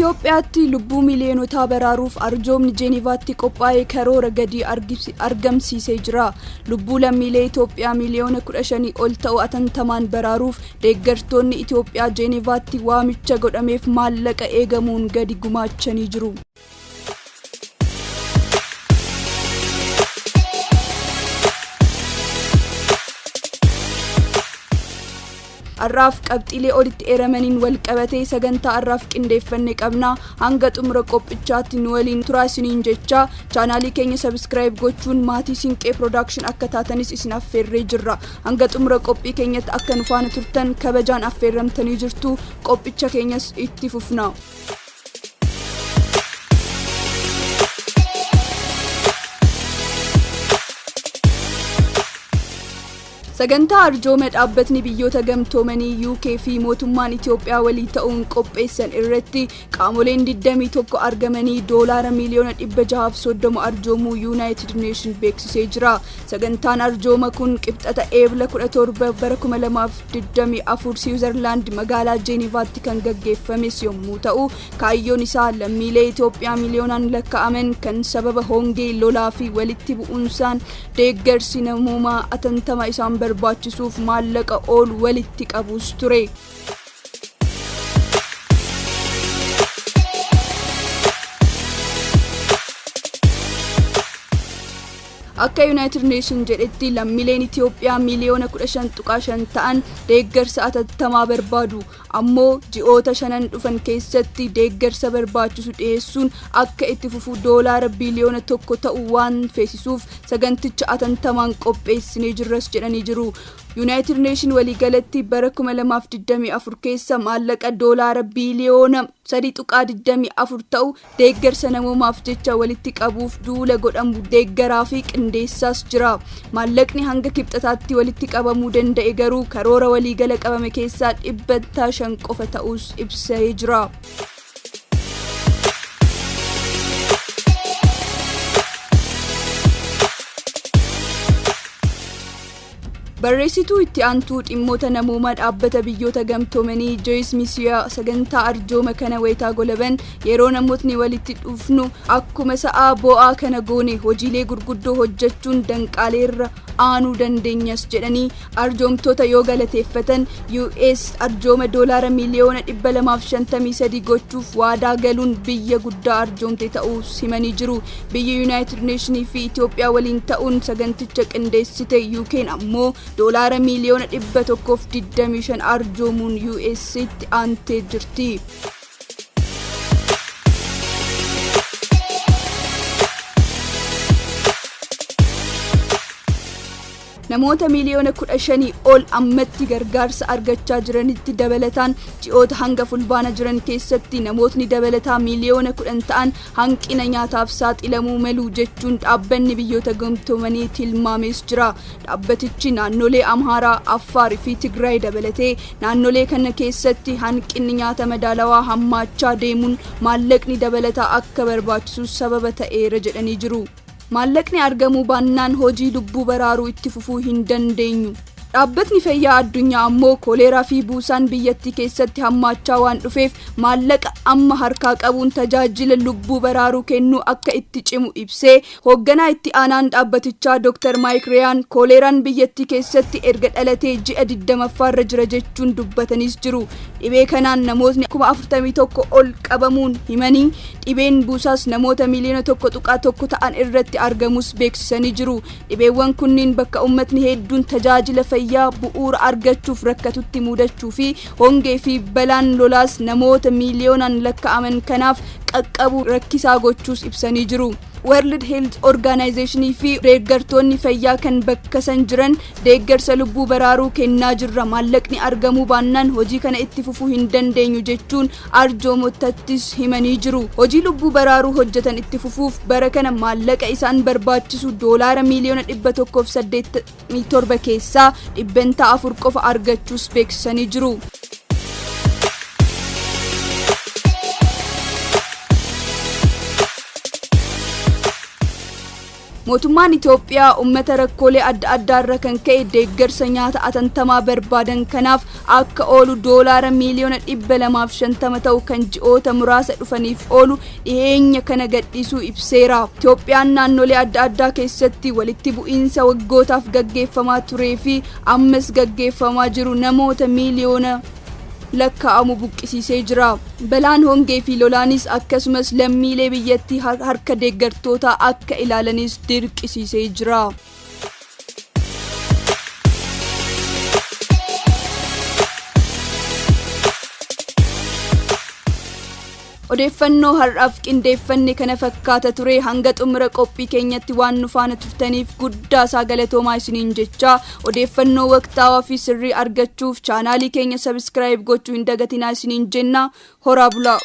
Itoophiyaatti lubbuu miiliyoonota baraaruuf arjoomni Jeenivaatti qophaa'ee karoora gadi argamsiisee jira. Lubbuu lammiilee Itoophiyaa miiliyoona 15 ol ta'u atattamaan baraaruuf deeggartoonni Itoophiyaa Jeenivaatti waamicha godhameef maallaqa eegamuun gadi gumaachanii jiru. Arraaf qabxiilee olitti eeramaniin wal qabatee sagantaa arraaf qindeeffannee qabna. Hanga xumura qophichaatti nu waliin turaa isiniin jecha chaanaalii keenya subscribe gochuun maatii Sinqee production akka taatanis isin affeerree jirra. Hanga xumura qophii keenyatti akka nu faana turtan kabajaan affeerramtanii jirtu. Qophicha keenyas itti fufna. Sagantaa arjooma dhaabbatni biyyoota gamtoomanii UK fi mootummaan Itoophiyaa walii ta'uun qopheessan irratti qaamoleen 21 argamanii doolaara miiliyoona 630 arjoomuu United Nation beeksisee jira. Sagantaan arjooma kun qibxata eebla 17 bara 2024 Switzerland magaalaa Jeenivaatti kan gaggeeffames yommuu ta'u, kaayyoon isaa lammiilee Itoophiyaa miiliyoonaan lakkaa'aman kan sababa hongee lolaa fi walitti bu'uunsaan deeggarsi namoomaa atattamaa isaan barbaachisuuf maallaqa ol walitti qabus ture. Akka United Nation jedhetti lammiileen Itoophiyaa miiliyoona 15.5 ta'an deeggarsa atattamaa barbaadu. Ammoo ji'oota 5 dhufan keessatti deeggarsa barbaachisu dhiyeessuun akka itti fufu doolaara biliyoona 1 ta'u waan feesisuuf saganticha atattamaan qopheessinee jirras jedhanii jiru. United Nation waliigalatti bara 2024 keessa maallaqa doolaara biliyoona 3.24 ta'u deeggarsa namoomaaf jecha walitti qabuuf duula godhamu deeggaraa fi qindeessaas jira. Maallaqni hanga kibxataatti walitti qabamuu danda'e garuu karoora waliigala qabame keessaa 5% qofa ta'us ibsee jira. Barreessituu itti aantuu dhimmoota namoomaa dhaabbata biyyoota gamtoomanii Joyce Misiyaa sagantaa arjooma kana wayitaa golaban yeroo namootni walitti dhufnu akkuma sa'aa bo'aa kana goone hojiilee gurguddoo hojjechuun danqaaleerra aanuu dandeenyas jedhanii arjoomtoota yoo galateeffatan US arjooma doolaara miiliyoona 253 gochuuf waadaa galuun biyya guddaa arjoomte ta'uu himanii jiru. Biyyi United Nation fi Itoophiyaa waliin ta'uun saganticha qindeessite UK'n ammoo doolaara miiliyoona 125 arjoomuun US'tti aantee jirti. Namoota miiliyoona 15 ol ammatti gargaarsa argachaa jiranitti dabalataan ji'oota hanga fulbaana jiran keessatti namootni dabalataa miiliyoona 10 ta'an hanqina nyaataaf saaxilamuu malu jechuun dhaabbanni biyyoota gamtoomanii tilmaamees jira. Dhaabbatichi naannolee Amhaaraa, Affaar fi Tigraay dabalatee naannolee kana keessatti hanqinni nyaata madaalawaa hammaachaa deemuun maallaqni dabalataa akka barbaachisu sababa ta'eera jedhanii jiru. Maallaqni argamuu baannaan hojii lubbuu baraaruu itti fufuu hin dandeenyu. Dhaabbatni fayyaa addunyaa ammoo kooleeraa fi buusaan biyyattii keessatti hammaachaa waan dhufeef maallaqa amma harkaa qabuun tajaajila lubbuu baraaruu kennuu akka itti cimu ibsee hoogganaa itti aanaan dhaabbatichaa Dr. Mike Ryan kooleeraan biyyattii keessatti erga dhalatee ji'a 20ffaarra jira jechuun dubbatanis jiru. Dhibee kanaan namootni 41 ol qabamuun himanii dhibeen buusaas namoota miiliyoona 1.1 ta'an irratti argamus beeksisanii jiru. Dhibeewwan kunniin bakka uummatni hedduun tajaajila fayyaa bu'uura argachuuf rakkatutti mudachuu fi hongee fi balaan lolaas namoota miiliyoonaan lakkaa'aman kanaaf qaqqabu rakkisaa gochuus ibsanii jiru. World Health Organization fi deeggartoonni fayyaa kan bakka san jiran deeggarsa lubbuu baraaruu kennaa jirra. Maallaqni argamuu baannaan hojii kana itti fufuu hin dandeenyu jechuun arjoomotattis himanii jiru. Hojii lubbuu baraaruu hojjetan itti fufuuf bara kana maallaqa isaan barbaachisu doolaara miiliyoona 187 keessaa 400 qofa argachuus beeksisanii jiru. mootummaan Itoophiyaa uummata rakkoolee adda addaarra kan ka'e deeggarsa nyaata atattamaa barbaadan kanaaf akka oolu doolaara miiliyoona 250 ta'u kan ji'oota muraasa dhufaniif oolu dhiyeenya kana gadhiisuu ibseera. Itoophiyaan naannolee adda addaa keessatti walitti bu'iinsa waggootaaf gaggeeffamaa turee fi ammas gaggeeffamaa jiru namoota miiliyoona lakkaa'amu buqqisiisee jira. Balaan hongee fi lolaanis akkasumas lammiilee biyyattii harka deeggartoota akka ilaalanis dirqisiisee jira. odeeffannoo har'aaf qindeeffanne kana fakkaata ture. hanga xumura qophii keenyatti waan nu faana turtaniif guddaa sagalatoomaa isiniin jecha odeeffannoo waqtaawaa fi sirrii argachuuf chaanaalii keenya subscribe gochuu hin dagatinaa isiniin jenna. horaa bulaa.